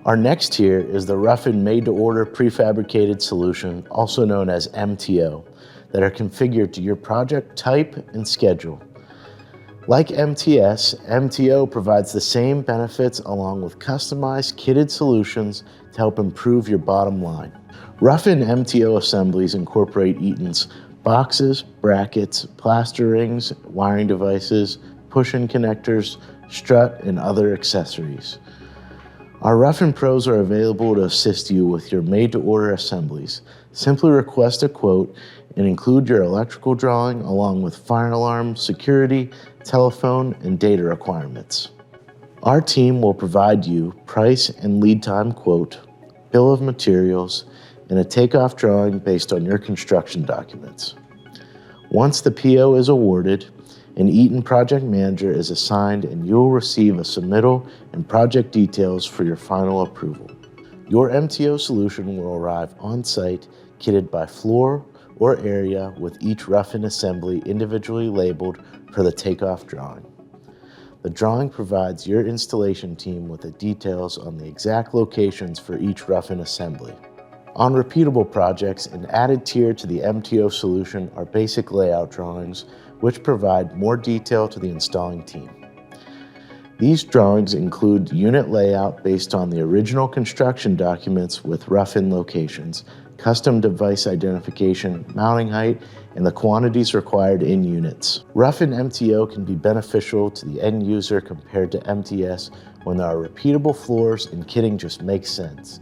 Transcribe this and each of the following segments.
Our next tier is the Ruff-IN Made-to-Order prefabricated solution, also known as MTO, that are configured to your project type and schedule. Like MTS, MTO provides the same benefits along with customized kitted solutions to help improve your bottom line. Ruff-IN MTO assemblies incorporate Eaton's boxes, brackets, plaster rings, wiring devices, push-in connectors, strut, and other accessories. Our Ruff-IN Pros are available to assist you with your made-to-order assemblies. Simply request a quote and include your electrical drawing along with fire alarm, security, telephone, and data requirements. Our team will provide you price and lead time quote, bill of materials, and a takeoff drawing based on your construction documents. Once the PO is awarded, an Eaton project manager is assigned and you will receive a submittal and project details for your final approval. Your MTO solution will arrive on site, kitted by floor or area with each Ruff-IN assembly individually labeled per the takeoff drawing. The drawing provides your installation team with the details on the exact locations for each Ruff-IN assembly. On repeatable projects, an added tier to the MTO solution are basic layout drawings, which provide more detail to the installing team. These drawings include unit layout based on the original construction documents with Ruff-IN locations, custom device identification, mounting height, and the quantities required in units. Ruff-IN MTO can be beneficial to the end user compared to MTS when there are repeatable floors and kitting just makes sense.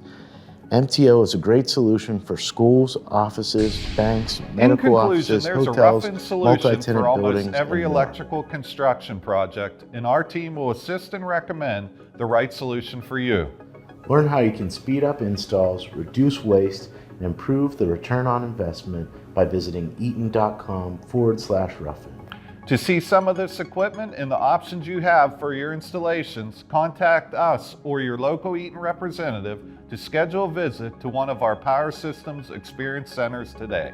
MTO is a great solution for schools, offices, banks, medical offices, hotels, multi-tenant buildings, almost every electrical construction project, and our team will assist and recommend the right solution for you. Learn how you can speed up installs, reduce waste, and improve the return on investment by visiting eaton.com/Ruff-IN. To see some of this equipment and the options you have for your installations, contact us or your local Eaton representative to schedule a visit to one of our Power Systems Experience Centers today.